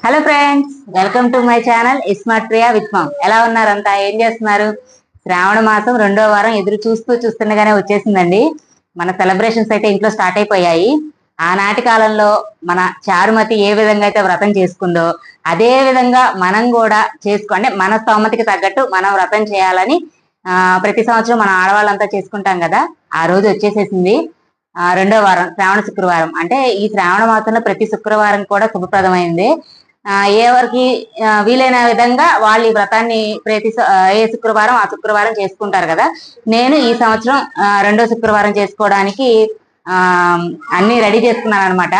Hello friends, welcome to my channel smart Priya with ma'am. ఎలా ఉన్నారంతా? ఏం చేస్తున్నారు? శ్రావణ మాసం 2వ వారం ఎదురు చూస్తుండగానే వచ్చేసిందండి. మన సెలబ్రేషన్స్ అయితే ఇంట్లో స్టార్ట్ అయిపోయాయి. ఆనాటి కాలంలో మన చారుమతి ఏ విధంగా అయితే వ్రతం చేసుకుందో అదే విధంగా మనం కూడా అంటే మన స్తోమతికి తగ్గట్టు మనం వ్రతం చేయాలని ప్రతి సంవత్సరం మన ఆడవాళ్ళంతా చేసుకుంటాం కదా. ఆ రోజు వచ్చేసేసింది 2వ వారం, శ్రావణ శుక్రవారం. అంటే ఈ శ్రావణ మాసంలో ప్రతి శుక్రవారం కూడా శుభప్రదమైంది. ఎవరికి వీలైన విధంగా వాళ్ళు ఈ వ్రతాన్ని ఏ శుక్రవారం ఆ శుక్రవారం చేసుకుంటారు కదా. నేను ఈ సంవత్సరం 2వ శుక్రవారం చేసుకోవడానికి అన్ని రెడీ చేసుకున్నాను అనమాట.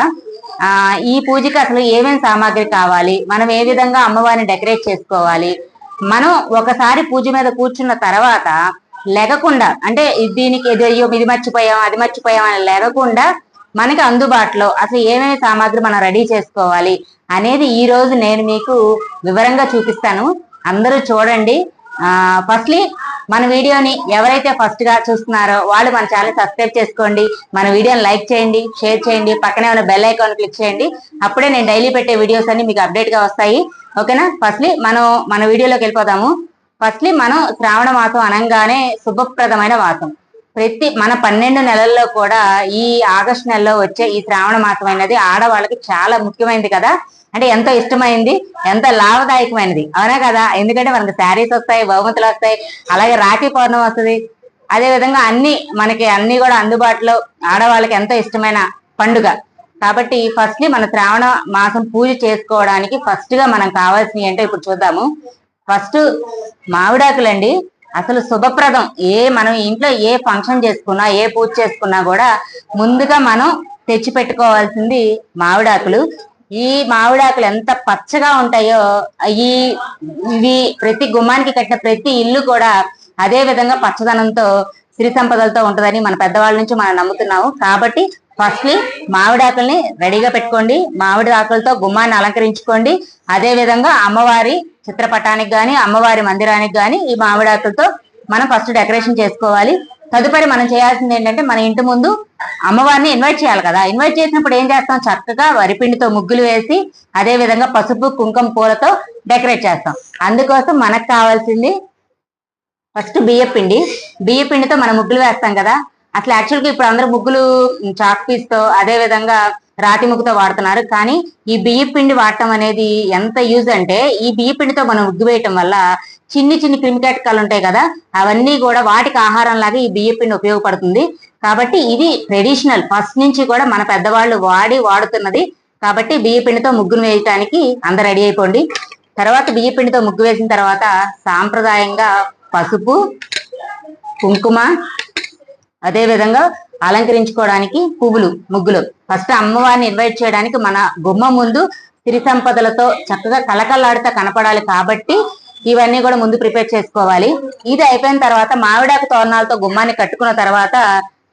ఈ పూజకి అసలు ఏమేమి సామాగ్రి కావాలి, మనం ఏ విధంగా అమ్మవారిని డెకరేట్ చేసుకోవాలి, మనం ఒకసారి పూజ మీద కూర్చున్న తర్వాత లెగకుండా, అంటే దీనికి ఇది మర్చిపోయాం అది మర్చిపోయాం అని లెగకుండా మనకి అందుబాటులో అసలు ఏమేమి సామాగ్రి మనం రెడీ చేసుకోవాలి అనేది ఈ రోజు నేను మీకు వివరంగా చూపిస్తాను. అందరూ చూడండి. ఫస్ట్లీ మన వీడియోని ఎవరైతే ఫస్ట్ గా చూస్తున్నారో వాళ్ళు మన ఛానల్ సబ్స్క్రైబ్ చేసుకోండి, మన వీడియోని లైక్ చేయండి, షేర్ చేయండి, పక్కనే ఉన్న బెల్ ఐకాన్ క్లిక్ చేయండి. అప్పుడే నేను డైలీ పెట్టే వీడియోస్ అన్ని మీకు అప్డేట్ గా వస్తాయి. ఓకేనా? ఫస్ట్లీ మన వీడియోలోకి వెళ్ళిపోదాము. ఫస్ట్లీ మనం శ్రావణ మాసం అనగానే శుభప్రదమైన మాసం. మన 12 నెలల్లో కూడా ఈ ఆగస్టు నెలలో వచ్చే ఈ శ్రావణ మాసం అనేది ఆడవాళ్ళకి చాలా ముఖ్యమైనది కదా. అంటే ఎంతో ఇష్టమైంది, ఎంతో లాభదాయకమైనది, అవునా కదా? ఎందుకంటే మనకి శారీస్ వస్తాయి, బహుమతులు వస్తాయి, అలాగే రాఖీ పౌర్ణమి వస్తుంది. అదే విధంగా అన్ని కూడా అందుబాటులో ఆడవాళ్ళకి ఎంతో ఇష్టమైన పండుగ కాబట్టి ఫస్ట్లీ మన శ్రావణ మాసం పూజ చేసుకోవడానికి ఫస్ట్ గా మనం కావాల్సినవి అంటే ఇప్పుడు చూద్దాము. ఫస్ట్ మామిడాకులండి. అసలు శుభప్రదం. మనం ఇంట్లో ఏ ఫంక్షన్ చేసుకున్నా, ఏ పూజ చేసుకున్నా కూడా ముందుగా మనం తెచ్చి పెట్టుకోవాల్సింది మామిడాకులు. ఈ మామిడాకులు ఎంత పచ్చగా ఉంటాయో ఇవి ప్రతి గుమ్మానికి కట్టిన ప్రతి ఇల్లు కూడా అదే విధంగా పచ్చదనంతో, సిరి సంపదలతో ఉంటుందని మన పెద్దవాళ్ళ నుంచి మనం నమ్ముతున్నాము. కాబట్టి ఫస్ట్లీ మామిడాకుల్ని రెడీగా పెట్టుకోండి. మామిడి ఆకులతో గుమ్మాన్ని అలంకరించుకోండి. అదే విధంగా అమ్మవారి చిత్రపటానికి గాని, అమ్మవారి మందిరానికి గాని ఈ మామిడాకులతో మనం ఫస్ట్ డెకరేషన్ చేసుకోవాలి. తదుపరి మనం చేయాల్సింది ఏంటంటే, మన ఇంటి ముందు అమ్మవారిని ఇన్వైట్ చేయాలి కదా. ఇన్వైట్ చేసినప్పుడు ఏం చేస్తాం? చక్కగా వరిపిండితో ముగ్గులు వేసి అదే విధంగా పసుపు కుంకుమ పూలతో డెకరేట్ చేస్తాం. అందుకోసం మనకు కావాల్సింది ఫస్ట్ బియ్యపిండితో మనం ముగ్గులు వేస్తాం కదా. అసలు యాక్చువల్గా ఇప్పుడు అందరూ ముగ్గులు చాక్ పీస్ తో అదే విధంగా రాతి ముగ్గుతో వాడుతున్నారు. కానీ ఈ బియ్యపిండి వాడటం అనేది ఎంత యూజ్ అంటే, ఈ బియ్యపిండితో మనం ముగ్గు వేయటం వల్ల చిన్ని క్రిమికీటకాలు ఉంటాయి కదా, అవన్నీ కూడా వాటికి ఆహారం లాగా ఈ బియ్యపిండి ఉపయోగపడుతుంది. కాబట్టి ఇది ట్రెడిషనల్, ఫస్ట్ నుంచి కూడా మన పెద్దవాళ్ళు వాడుతున్నది. కాబట్టి బియ్యపిండితో ముగ్గును వేయటానికి అందరు రెడీ అయిపోండి. తర్వాత బియ్యపిండితో ముగ్గు వేసిన తర్వాత సాంప్రదాయంగా పసుపు కుంకుమ, అదే విధంగా అలంకరించుకోవడానికి ముగ్గులు. ఫస్ట్ అమ్మవారిని ఇన్వైట్ చేయడానికి మన గుమ్మ ముందు సిరి సంపదలతో చక్కగా కలకల్లాడుతా కనపడాలి. కాబట్టి ఇవన్నీ కూడా ముందు ప్రిపేర్ చేసుకోవాలి. ఇది అయిపోయిన తర్వాత మామిడాకు తోరణాలతో గుమ్మాన్ని కట్టుకున్న తర్వాత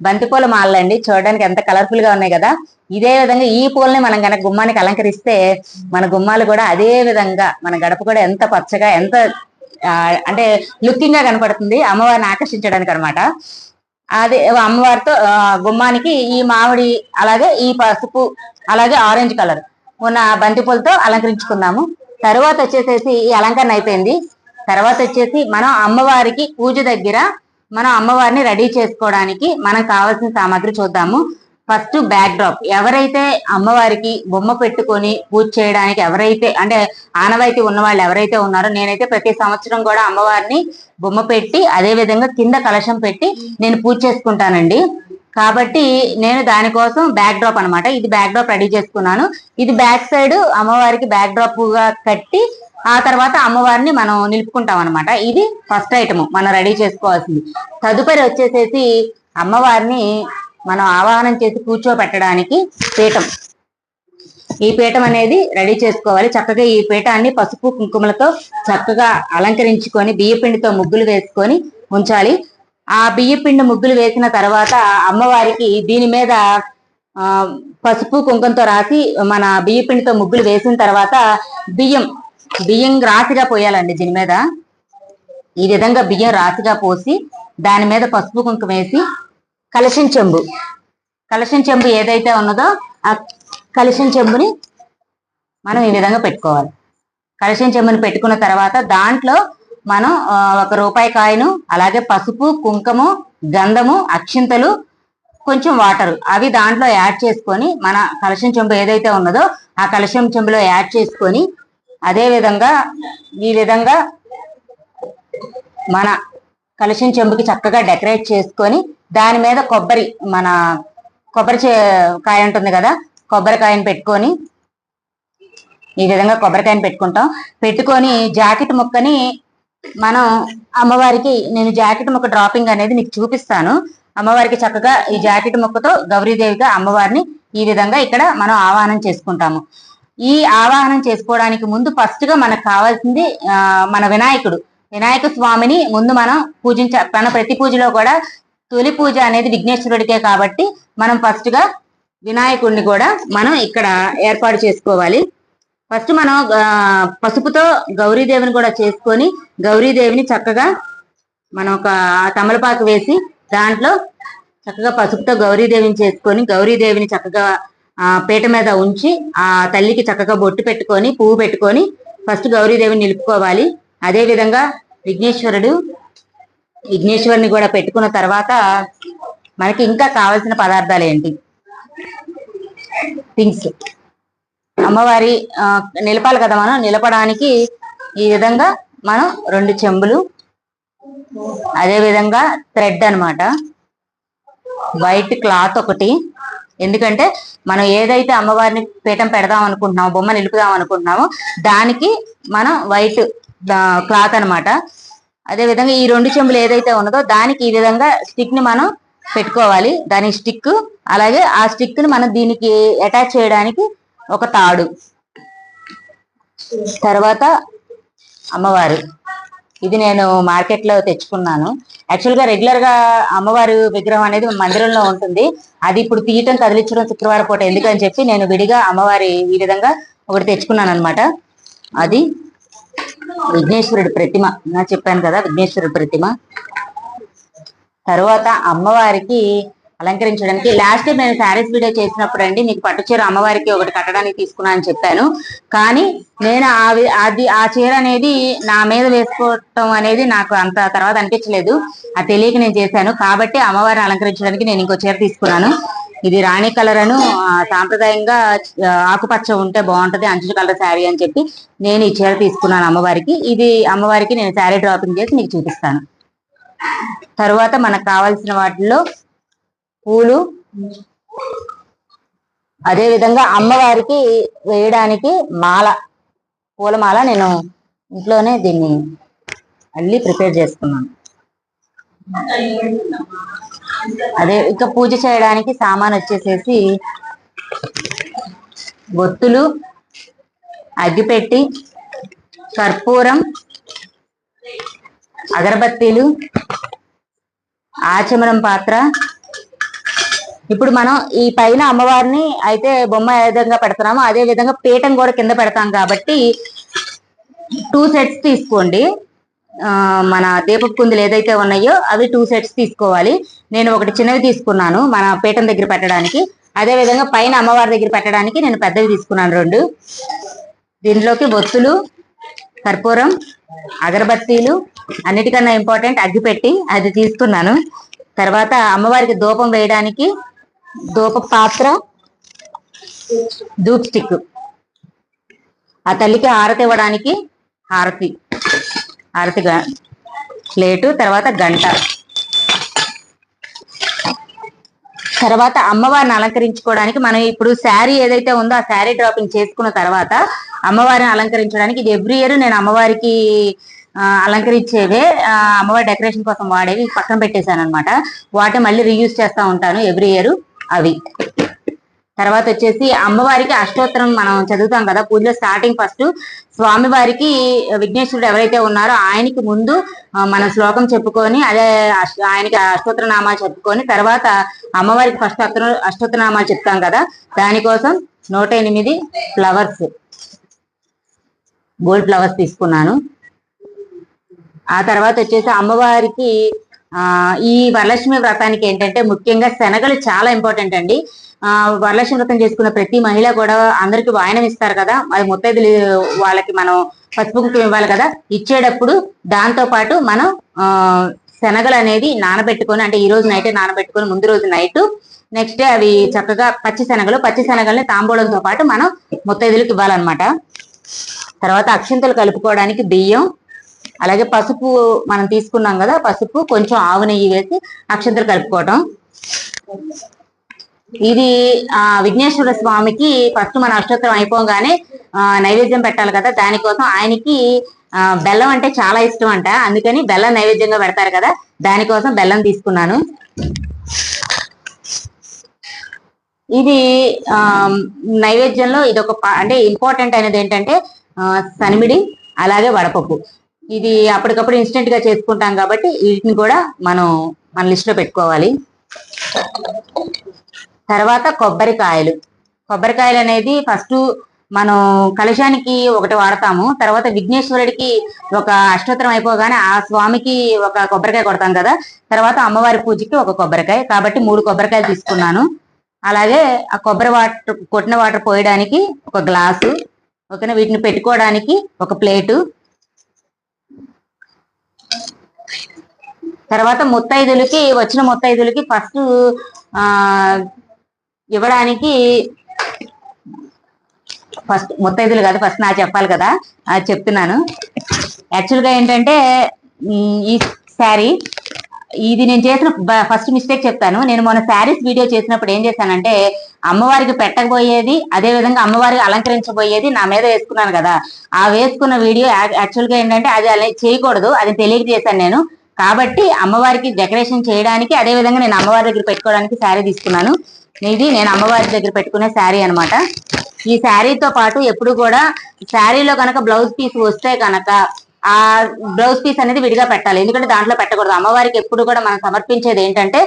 బంతిపూల మాలండి. చూడడానికి ఎంత కలర్ఫుల్ గా ఉన్నాయి కదా. ఇదే విధంగా ఈ పూలని మనం కనుక గుమ్మానికి అలంకరిస్తే మన గుమ్మాలు కూడా అదే విధంగా, మన గడప కూడా ఎంత పచ్చగా, ఎంత అంటే లుకింగ్ గా కనపడుతుంది, అమ్మవారిని ఆకర్షించడానికి అనమాట. అదే అమ్మవారితో గుమ్మానికి ఈ మామిడి, అలాగే ఈ పసుపు, అలాగే ఆరెంజ్ కలర్ ఉన్న బంతిపూలతో అలంకరించుకున్నాము. తర్వాత వచ్చేసేసి ఈ అలంకరణ అయిపోయింది. తర్వాత వచ్చేసి మనం అమ్మవారికి పూజ దగ్గర మనం అమ్మవారిని రెడీ చేసుకోవడానికి మనకు కావాల్సిన సామాగ్రి చూద్దాము. First back drop. ఎవరైతే అమ్మవారికి బొమ్మ పెట్టుకొని పూజ చేయడానికి ఎవరైతే అంటే ఆనవాయితీ ఉన్న వాళ్ళు ఎవరైతే ఉన్నారో, నేనైతే ప్రతి సంవత్సరం కూడా అమ్మవారిని బొమ్మ పెట్టి అదే విధంగా కింద కలశం పెట్టి నేను పూజ చేసుకుంటానండి. కాబట్టి నేను దానికోసం బ్యాక్ డ్రాప్ అనమాట, ఇది బ్యాక్ డ్రాప్ రెడీ చేసుకున్నాను. ఇది బ్యాక్ సైడ్ అమ్మవారికి బ్యాక్ డ్రాప్ గా కట్టి ఆ తర్వాత అమ్మవారిని మనం నిలుపుకుంటాం అనమాట. ఇది ఫస్ట్ ఐటమ్ మనం రెడీ చేసుకోవాల్సింది. తదుపరి వచ్చేసేసి అమ్మవారిని మనం ఆవాహనం చేసి కూర్చోబెట్టడానికి పీఠం. ఈ పీఠం అనేది రెడీ చేసుకోవాలి. చక్కగా ఈ పీఠాన్ని పసుపు కుంకుమలతో చక్కగా అలంకరించుకొని బియ్యపిండితో ముగ్గులు వేసుకొని ఉంచాలి. ఆ బియ్యపిండి ముగ్గులు వేసిన తర్వాత అమ్మవారికి దీని మీద పసుపు కుంకుమతో రాసి మన బియ్యపిండితో ముగ్గులు వేసిన తర్వాత బియ్యం రాసిగా పోయాలండి. దీని మీద ఈ విధంగా బియ్యం రాసిగా పోసి దాని మీద పసుపు కుంకుమ వేసి కలశం చెంబు ఏదైతే ఉన్నదో ఆ కలశం చెంబుని మనం ఈ విధంగా పెట్టుకోవాలి. కలశం చెంబుని పెట్టుకున్న తర్వాత దాంట్లో మనం 1 రూపాయి కాయిను, అలాగే పసుపు, కుంకుమ, గంధము, అక్షింతలు, కొంచెం వాటర్ అవి దాంట్లో యాడ్ చేసుకొని మన కలశం చెంబు ఏదైతే ఉన్నదో ఆ కలశం చెంబులో యాడ్ చేసుకొని అదే విధంగా ఈ విధంగా మన కలశం చెంబుకి చక్కగా డెకరేట్ చేసుకొని దాని మీద మన కొబ్బరి కాయ ఉంటుంది కదా, కొబ్బరికాయను పెట్టుకొని ఈ విధంగా కొబ్బరికాయను పెట్టుకొని జాకెట్ ముక్కని మనం అమ్మవారికి, నేను జాకెట్ ముక్క డ్రాపింగ్ అనేది మీకు చూపిస్తాను. అమ్మవారికి చక్కగా ఈ జాకెట్ ముక్కతో గౌరీదేవిగా అమ్మవారిని ఈ విధంగా ఇక్కడ మనం ఆవాహనం చేసుకుంటాము. ఈ ఆవాహనం చేసుకోవడానికి ముందు ఫస్ట్ గా మనకు కావాల్సింది మన వినాయక స్వామిని ముందు మనం మన ప్రతి పూజలో కూడా తొలి పూజ అనేది విఘ్నేశ్వరుడికే కాబట్టి మనం ఫస్ట్ గా వినాయకుడిని కూడా మనం ఇక్కడ ఏర్పాటు చేసుకోవాలి. ఫస్ట్ మనం పసుపుతో గౌరీదేవిని కూడా చేసుకొని గౌరీదేవిని చక్కగా మనం ఒక తమలపాకు వేసి దాంట్లో చక్కగా పసుపుతో గౌరీదేవిని చేసుకొని గౌరీదేవిని చక్కగా పీట మీద ఉంచి ఆ తల్లికి చక్కగా బొట్టు పెట్టుకొని పువ్వు పెట్టుకొని ఫస్ట్ గౌరీదేవిని నిలుపుకోవాలి. అదే విధంగా విఘ్నేశ్వరుని కూడా పెట్టుకున్న తర్వాత మనకి ఇంకా కావాల్సిన పదార్థాలు ఏంటి, థింగ్స్ అమ్మవారి నిలపాలి కదా, మనం నిలపడానికి ఈ విధంగా మనం 2 చెంబులు, అదే విధంగా థ్రెడ్ అన్నమాట, వైట్ క్లాత్ ఒకటి, ఎందుకంటే మనం ఏదైతే అమ్మవారిని పీఠం పెడదాం అనుకుంటున్నామో బొమ్మ నిలుపుదాం అనుకుంటున్నామో దానికి మనం వైట్ క్లాత్ అనమాట. అదే విధంగా ఈ 2 చెంబులు ఏదైతే ఉన్నదో దానికి ఈ విధంగా స్టిక్ ని మనం పెట్టుకోవాలి, దాని స్టిక్, అలాగే ఆ స్టిక్ ని మనం దీనికి అటాచ్ చేయడానికి ఒక తాడు. తర్వాత అమ్మవారు, ఇది నేను మార్కెట్ లో తెచ్చుకున్నాను. యాక్చువల్ గా రెగ్యులర్ గా అమ్మవారి విగ్రహం అనేది మందిరంలో ఉంటుంది, అది ఇప్పుడు తీయటం కదిలించడం శుక్రవారం పూట ఎందుకని చెప్పి నేను విడిగా అమ్మవారి ఈ విధంగా ఒకటి తెచ్చుకున్నాను అనమాట. అది విఘ్నేశ్వరుడి ప్రతిమ, నా చెప్పాను కదా విఘ్నేశ్వరుడి ప్రతిమ. తర్వాత అమ్మవారికి అలంకరించడానికి లాస్ట్ టైం నేను శారీస్ వీడియో చేసినప్పుడు అండి మీకు పట్టు చీర అమ్మవారికి ఒకటి కట్టడానికి తీసుకున్నా అని చెప్పాను. కానీ నేను ఆ చీర అనేది నా మీద వేసుకోవటం అనేది నాకు అంత తర్వాత అనిపించలేదు, అది తెలియక నేను చేశాను. కాబట్టి అమ్మవారిని అలంకరించడానికి నేను ఇంకో చీర తీసుకున్నాను. ఇది రాణి కలర్ అను సాంప్రదాయంగా ఆకుపచ్చ ఉంటే బాగుంటది అంచు కలర్ శారీ అని చెప్పి నేను ఈ చీర తీసుకున్నాను అమ్మవారికి. ఇది అమ్మవారికి నేను శారీ డ్రాపింగ్ చేసి మీకు చూపిస్తాను. తర్వాత మనకు కావాల్సిన వాటిల్లో పూలు, అదే విధంగా అమ్మవారికి వేయడానికి పూలమాల నేను ఇంట్లోనే దీన్ని అల్లి ప్రిపేర్ చేసుకున్నాను. అదే ఇంకా పూజ చేయడానికి సామాన్ వచ్చేసేసి ఒత్తులు, అగ్గిపెట్టి, కర్పూరం, అగరబత్తీలు, ఆచమనం పాత్ర. ఇప్పుడు మనం ఈ పైన అమ్మవారిని అయితే బొమ్మ ఏ విధంగా పెడతామో అదే విధంగా పీఠం కూడా కింద పెడతాం కాబట్టి 2 సెట్స్ తీసుకోండి. మన దీపపు కుందులు ఏదైతే ఉన్నాయో అవి 2 సెట్స్ తీసుకోవాలి. నేను ఒకటి చిన్నవి తీసుకున్నాను మన పీఠం దగ్గర పెట్టడానికి, అదే విధంగా పైన అమ్మవారి దగ్గర పెట్టడానికి నేను పెద్దవి తీసుకున్నాను 2. దీంట్లోకి ఒత్తులు, కర్పూరం, అగరబత్తీలు, అన్నిటికన్నా ఇంపార్టెంట్ అగ్గిపెట్టి అది తీసుకున్నాను. తర్వాత అమ్మవారికి ధూపం వేయడానికి ధూప పాత్ర, ధూప్ స్టిక్, ఆ తల్లికి హారతి ఇవ్వడానికి హారతి ప్లేటు, తర్వాత గంట. తర్వాత అమ్మవారిని అలంకరించుకోవడానికి మనం ఇప్పుడు శారీ ఏదైతే ఉందో ఆ శారీ డ్రాపింగ్ చేసుకున్న తర్వాత అమ్మవారిని అలంకరించడానికి ఇది ఎవ్రీ ఇయర్ నేను అమ్మవారికి అలంకరించేవే అమ్మవారి డెకరేషన్ కోసం వాడేవి పక్కన పెట్టేశాను అనమాట. వాటిని మళ్ళీ రీయూజ్ చేస్తూ ఉంటాను ఎవ్రీ ఇయర్ అవి. తర్వాత వచ్చేసి అమ్మవారికి అష్టోత్తరం మనం చదువుతాం కదా పూజలో స్టార్టింగ్. ఫస్ట్ స్వామివారికి విఘ్నేశ్వరుడు ఎవరైతే ఉన్నారో ఆయనకి ముందు మన శ్లోకం చెప్పుకొని అదే ఆయనకి అష్టోత్తర నామాలు చెప్పుకొని తర్వాత అమ్మవారికి ఫస్ట్ అష్టోత్తర నామాలు చెప్తాం కదా, దానికోసం 108 ఫ్లవర్స్, గోల్డ్ ఫ్లవర్స్ తీసుకున్నాను. ఆ తర్వాత వచ్చేసి అమ్మవారికి ఈ వరలక్ష్మి వ్రతానికి ఏంటంటే ముఖ్యంగా శనగలు చాలా ఇంపార్టెంట్ అండి. వరలక్ష్మి వ్రతం చేసుకున్న ప్రతి మహిళ కూడా అందరికి వాయనం ఇస్తారు కదా, అది ముత్తైదులు వాళ్ళకి మనం పసుపు కుంకుమ ఇవ్వాలి కదా. ఇచ్చేటప్పుడు దాంతో పాటు మనం శనగలు అనేది నానబెట్టుకొని, అంటే ఈ రోజు నైటే నానబెట్టుకొని ముందు రోజు నైట్ నెక్స్ట్ డే అవి చక్కగా పచ్చి శనగల్ని తాంబూలంతో పాటు మనం ముత్తైదులకు ఇవ్వాలన్నమాట. తర్వాత అక్షింతలు కలుపుకోవడానికి బియ్యం, అలాగే పసుపు మనం తీసుకున్నాం కదా, పసుపు కొంచెం ఆవు నెయ్యి వేసి అక్షంతలు కలుపుకోవటం. ఇది విఘ్నేశ్వర స్వామికి ఫస్ట్ మన అష్టోత్తరం అయిపోగానే నైవేద్యం పెట్టాలి కదా, దానికోసం ఆయనకి బెల్లం అంటే చాలా ఇష్టం అంట, అందుకని బెల్లం నైవేద్యంగా పెడతారు కదా, దానికోసం బెల్లం తీసుకున్నాను. ఇది నైవేద్యంలో ఇదొక అంటే ఇంపార్టెంట్ అనేది ఏంటంటే సనిమిడి అలాగే వడపప్పు. ఇది అప్పటికప్పుడు ఇన్స్టెంట్ గా చేసుకుంటాం కాబట్టి వీటిని కూడా మనం మన లిస్ట్ లో పెట్టుకోవాలి. తర్వాత కొబ్బరికాయలు అనేది ఫస్ట్ మనం కలశానికి ఒకటి వాడతాము, తర్వాత విఘ్నేశ్వరుడికి ఒక అష్టోత్తరం అయిపోగానే ఆ స్వామికి ఒక కొబ్బరికాయ కొడతాం కదా, తర్వాత అమ్మవారి పూజకి ఒక కొబ్బరికాయ, కాబట్టి 3 కొబ్బరికాయలు తీసుకున్నాను. అలాగే ఆ కొబ్బరి వాటర్ కొట్టిన వాటర్ పోయడానికి ఒక గ్లాసు, ఓకేనా. వీటిని పెట్టుకోవడానికి ఒక ప్లేటు. తర్వాత వచ్చిన ముత్తైదులకి ఫస్ట్ ఇవ్వడానికి, ఫస్ట్ ముత్తైదులు కాదు, ఫస్ట్ నాకు చెప్పాలి కదా, చెప్తున్నాను. యాక్చువల్గా ఏంటంటే ఈ శారీ, ఇది నేను చేసిన ఫస్ట్ మిస్టేక్ చెప్తాను. నేను మొన్న శారీస్ వీడియో చేసినప్పుడు ఏం చేశానంటే అమ్మవారికి పెట్టకపోయేది, అదే విధంగా అమ్మవారికి అలంకరించబోయేది నా మీద వేసుకున్నాను కదా, ఆ వేసుకున్న వీడియో యాక్చువల్గా ఏంటంటే అది అలా చేయకూడదు, అది తెలియక చేశాను నేను. కాబట్టి అమ్మవారికి డెకరేషన్ చేయడానికి, అదే విధంగా నేను అమ్మవారి దగ్గర పెట్టుకోవడానికి శారీ తీసుకున్నాను. ఇది నేను అమ్మవారి దగ్గర పెట్టుకునే శారీ అనమాట. ఈ శారీతో పాటు ఎప్పుడు కూడా శారీలో కనుక బ్లౌజ్ పీస్ వస్తే కనుక ఆ బ్లౌజ్ పీస్ అనేది విడిగా పెట్టాలి, ఎందుకంటే దాంట్లో పెట్టకూడదు. అమ్మవారికి ఎప్పుడు కూడా మనం సమర్పించేది ఏంటంటే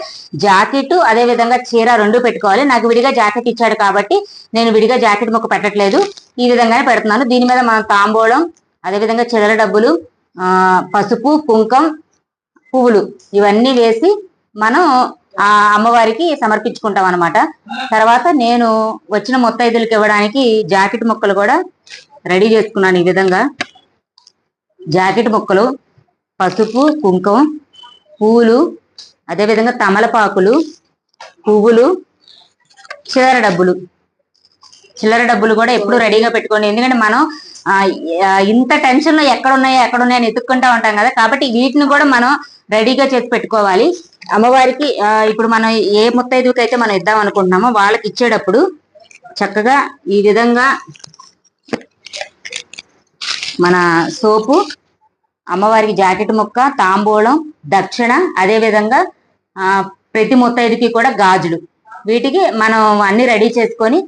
జాకెట్ అదే విధంగా చీర 2 పెట్టుకోవాలి. నాకు విడిగా జాకెట్ ఇచ్చాడు కాబట్టి నేను విడిగా జాకెట్ ముక్క పెట్టట్లేదు, ఈ విధంగానే పెడుతున్నాను. దీని మీద మనం తాంబూలం, అదే విధంగా చిల్లర డబ్బులు, పసుపు, కుంకం, పువ్వులు ఇవన్నీ వేసి మనం ఆ అమ్మవారికి సమర్పించుకుంటాం అనమాట. తర్వాత నేను వచ్చిన ముత్తైదులకు ఇవ్వడానికి జాకెట్ ముక్కలు కూడా రెడీ చేసుకున్నాను. ఈ విధంగా జాకెట్ ముక్కలు, పసుపు, కుంకుమ, పూలు, అదేవిధంగా తమలపాకులు, పువ్వులు, చిల్లర డబ్బులు కూడా ఎప్పుడు రెడీగా పెట్టుకోండి, ఎందుకంటే మనం ఇంత టెన్షన్ లో ఎక్కడున్నాయో అని ఎత్తుక్కుంటా ఉంటాం కదా, కాబట్టి వీటిని కూడా మనం రెడీగా చేసి పెట్టుకోవాలి. అమ్మవారికి ఇప్పుడు మనం ఏ ముత్తైదుకి అయితే మనం ఇద్దాం అనుకుంటున్నామో వాళ్ళకి ఇచ్చేటప్పుడు చక్కగా ఈ విధంగా మన సోపు, అమ్మవారికి జాకెట్ ముక్క, తాంబూలం, దక్షిణ, అదే విధంగా ప్రతి ముత్తైదుకి కూడా గాజులు, వీటికి మనం అన్ని రెడీ చేసుకొని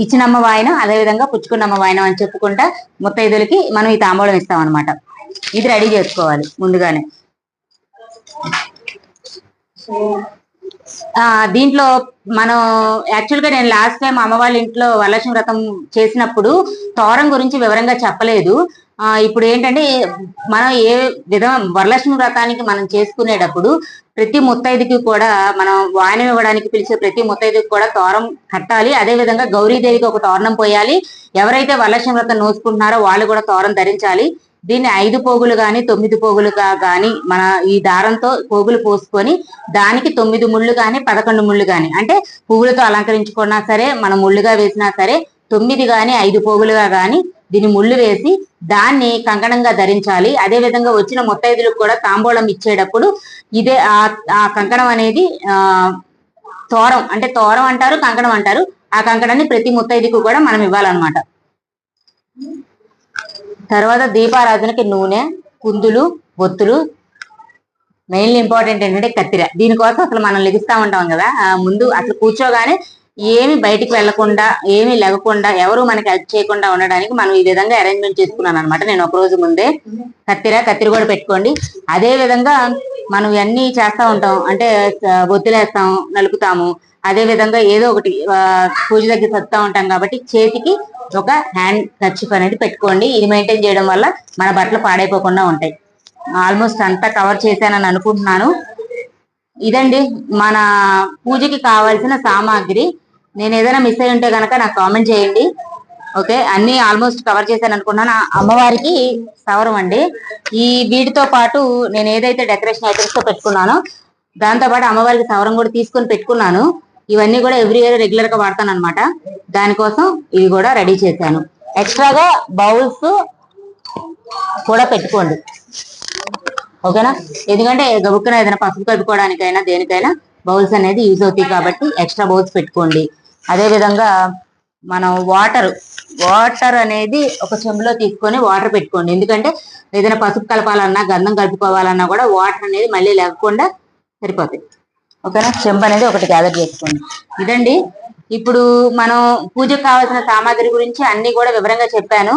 ఇచ్చినమ్మ వాయనం, అదే విధంగా పుచ్చుకున్నమ్మ వాయనం అని చెప్పుకుంటా ముత్తైదులకి మనం ఈ తాంబూలం ఇస్తాం అనమాట. ఇది రెడీ చేసుకోవాలి ముందుగానే. దీంట్లో మనం యాక్చువల్ గా నేను లాస్ట్ టైం అమ్మ వాళ్ళ ఇంట్లో వరలక్ష్మి వ్రతం చేసినప్పుడు తోరం గురించి వివరంగా చెప్పలేదు. ఇప్పుడు ఏంటంటే మనం ఏ వరలక్ష్మి వ్రతానికి మనం చేసుకునేటప్పుడు ప్రతి ముత్తైదుకి కూడా మనం వాయనం ఇవ్వడానికి పిలిచే ప్రతి ముత్తైదుకి కూడా తోరం కట్టాలి. అదే విధంగా గౌరీదేవికి ఒక తోరణం పోయాలి. ఎవరైతే వరలక్ష్మి వ్రతం నోసుకుంటున్నారో వాళ్ళు కూడా తోరం ధరించాలి. దీన్ని 5 పోగులు గాని 9 పోగులుగా గాని మన ఈ దారంతో పోగులు పోసుకొని దానికి 9 ముళ్ళు గాని 11 ముళ్ళు గాని, అంటే పువ్వులతో అలంకరించుకున్నా సరే మనం ముళ్ళుగా వేసినా సరే 9 గాని 5 పోగులుగా గాని దీన్ని ముళ్ళు వేసి దాన్ని కంకణంగా ధరించాలి. అదే విధంగా వచ్చిన ముత్తైదులకు కూడా తాంబూలం ఇచ్చేటప్పుడు ఇదే ఆ కంకణం అనేది తోరం, అంటే తోరం అంటారు, కంకణం అంటారు. ఆ కంకణాన్ని ప్రతి ముత్తైదుకు కూడా మనం ఇవ్వాలన్నమాట. తర్వాత దీపారాధనకి నూనె, కుందులు, ఒత్తులు, మెయిన్లీ ఇంపార్టెంట్ ఏంటంటే కత్తిర. దీనికోసం అసలు మనం లెగుస్తా ఉంటాం కదా, ముందు అసలు కూర్చోగానే ఏమి బయటికి వెళ్లకుండా, ఏమి లెగకుండా, ఎవరు మనకి హెల్ప్ చేయకుండా ఉండడానికి మనం ఈ విధంగా అరేంజ్మెంట్ చేసుకున్నాను అనమాట నేను ఒక రోజు ముందే. కత్తిర కూడా పెట్టుకోండి. అదే విధంగా మనం ఇవన్నీ చేస్తా ఉంటాం, అంటే ఒత్తులేస్తాం, నలుపుతాము, అదే విధంగా ఏదో ఒకటి పూజ దగ్గర సత్తా ఉంటాం కాబట్టి చేతికి ఒక హ్యాండ్ కర్చీఫ్ అనేది పెట్టుకోండి. ఇది మెయింటైన్ చేయడం వల్ల మన బట్టలు పాడైపోకుండా ఉంటాయి. ఆల్మోస్ట్ అంతా కవర్ చేశానని అనుకుంటున్నాను. ఇదండి మన పూజకి కావాల్సిన సామాగ్రి. నేను ఏదైనా మిస్ అయి ఉంటే కనుక నాకు కామెంట్ చేయండి. ఓకే, అన్ని ఆల్మోస్ట్ కవర్ చేశాను అనుకున్నాను. అమ్మవారికి సవరం అండి. ఈ వీటితో పాటు నేను ఏదైతే డెకరేషన్ ఐటమ్స్ తో పెట్టుకున్నానో దాంతో పాటు అమ్మవారికి సవరం కూడా తీసుకొని పెట్టుకున్నాను. ఇవన్నీ కూడా ఎవ్రీ ఇయర్ రెగ్యులర్ గా వాడతాను అనమాట. దానికోసం ఇవి కూడా రెడీ చేశాను. ఎక్స్ట్రాగా బౌల్స్ కూడా పెట్టుకోండి, ఓకేనా? ఎందుకంటే గబుక్కున ఏదైనా పసుపు కలుపుకోవడానికైనా దేనికైనా బౌల్స్ అనేది యూజ్ అవుతాయి కాబట్టి ఎక్స్ట్రా బౌల్స్ పెట్టుకోండి. అదే విధంగా మనం వాటర్ అనేది ఒక చెంబులో తీసుకొని వాటర్ పెట్టుకోండి. ఎందుకంటే ఏదైనా పసుపు కలపాలన్నా గంధం కలుపుకోవాలన్నా కూడా వాటర్ అనేది మళ్ళీ లేకుండా సరిపోతాయి, ఓకేనా? చెంబు అనేది ఒకటి గ్యాదర్ చేసుకోండి. ఇదండి ఇప్పుడు మనం పూజకు కావాల్సిన సామాగ్రి గురించి అన్ని కూడా వివరంగా చెప్పాను.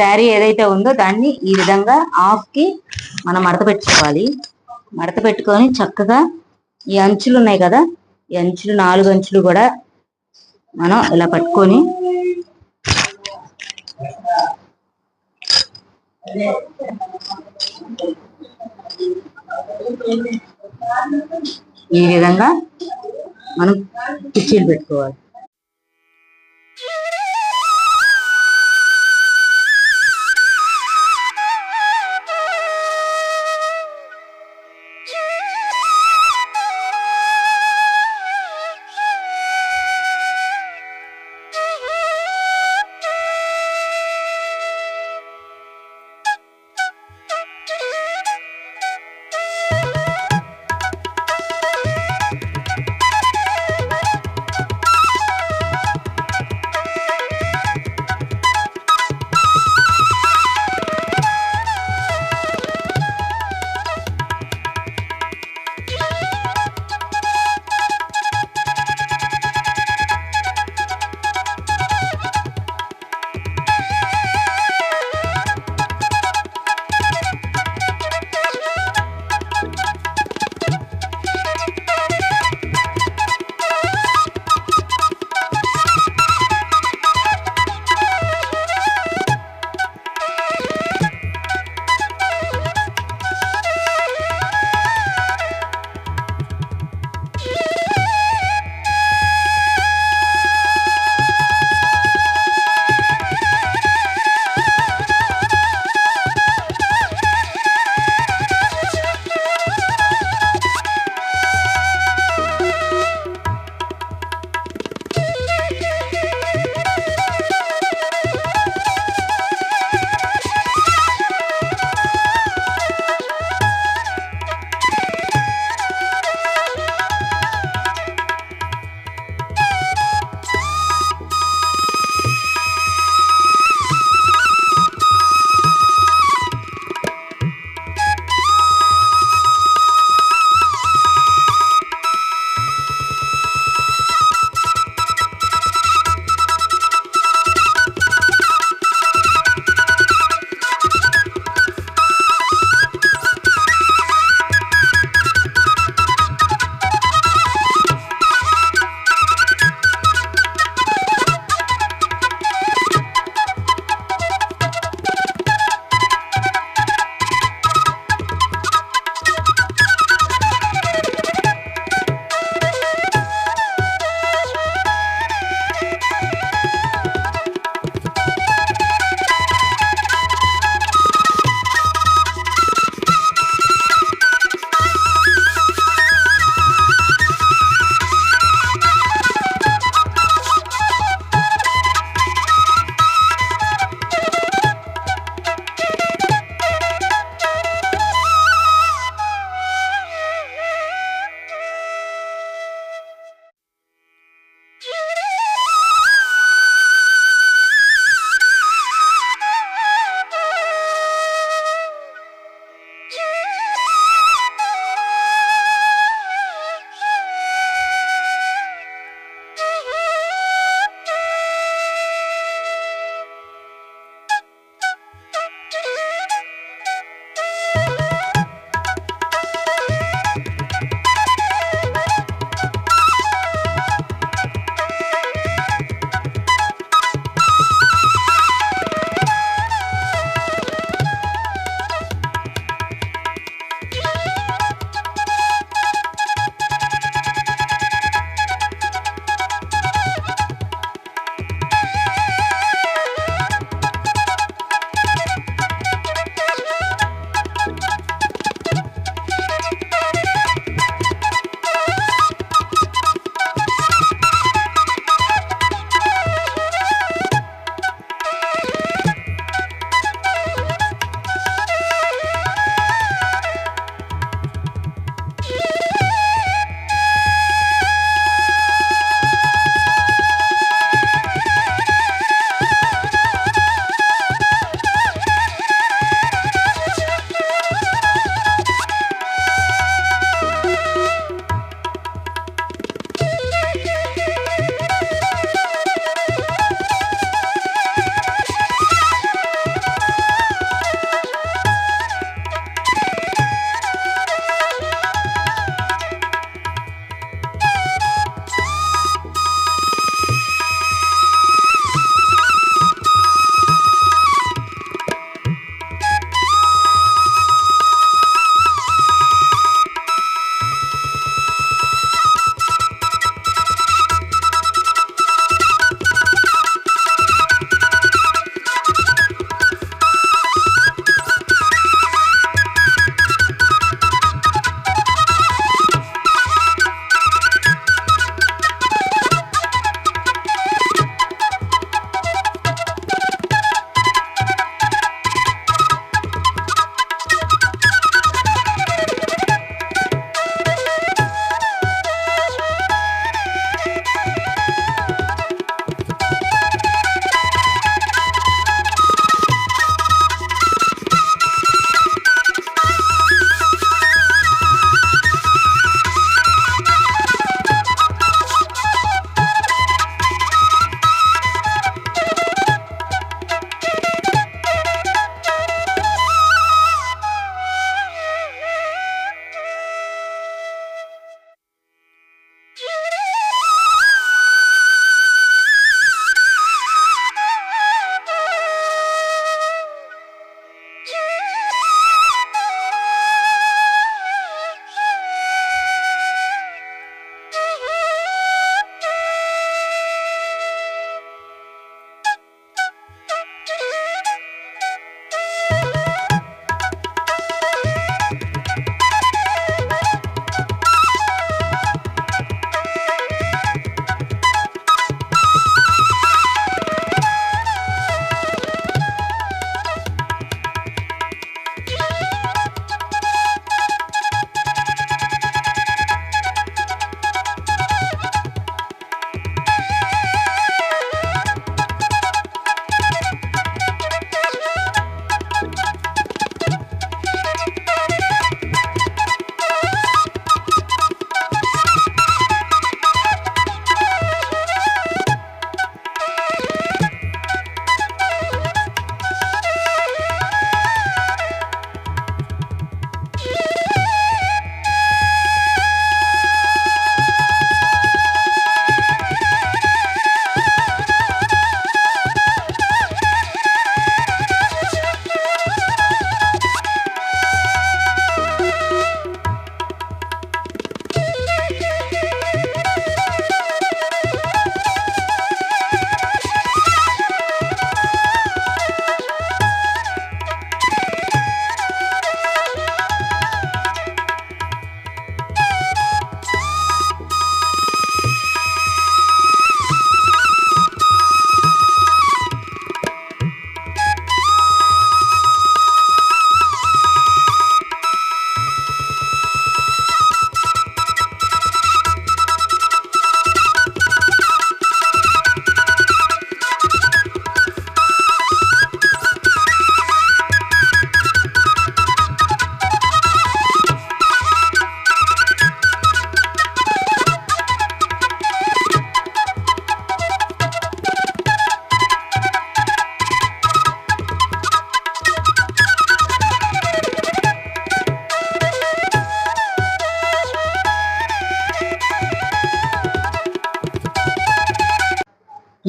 శారీ ఏదైతే ఉందో దాన్ని ఈ విధంగా హాఫ్ కి మనం మడత పెట్టుకోవాలి. మడత పెట్టుకొని చక్కగా ఈ అంచులు ఉన్నాయి కదా, ఈ అంచులు 4 అంచులు కూడా మనం ఇలా పట్టుకొని ఈ విధంగా మనం కుర్చీలు పెట్టుకోవాలి.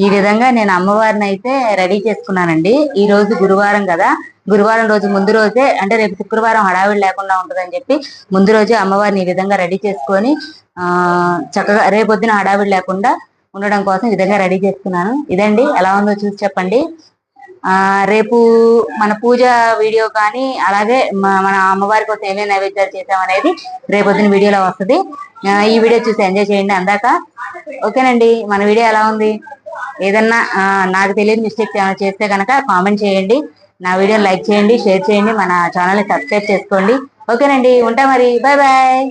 ఈ విధంగా నేను అమ్మవారిని అయితే రెడీ చేసుకున్నానండి. ఈ రోజు గురువారం కదా, గురువారం రోజు ముందు రోజే, అంటే రేపు శుక్రవారం హడావిడి లేకుండా ఉంటుందని చెప్పి ముందు రోజే అమ్మవారిని ఈ విధంగా రెడీ చేసుకొని చక్కగా రేపొద్దున హడావిడి లేకుండా ఉండడం కోసం ఈ విధంగా రెడీ చేసుకున్నాను. ఇదండి, ఎలా ఉందో చూసి చెప్పండి. రేపు మన పూజ వీడియో కానీ, అలాగే మన అమ్మవారి కోసం ఏమేమి నైవేద్యాలు చేసామనేది రేపొద్దున వీడియోలో వస్తుంది. ఈ వీడియో చూసి ఎంజాయ్ చేయండి అందాక. ఓకేనండి, మన వీడియో ఎలా ఉంది? ఏదన్నా నాకు తెలియని మిస్టేక్స్ ఏమైనా చేస్తే కనుక కామెంట్ చేయండి. నా వీడియోని లైక్ చేయండి, షేర్ చేయండి, మన ఛానల్ని సబ్స్క్రైబ్ చేసుకోండి. ఓకేనండి, ఉంటా మరి. Bye bye.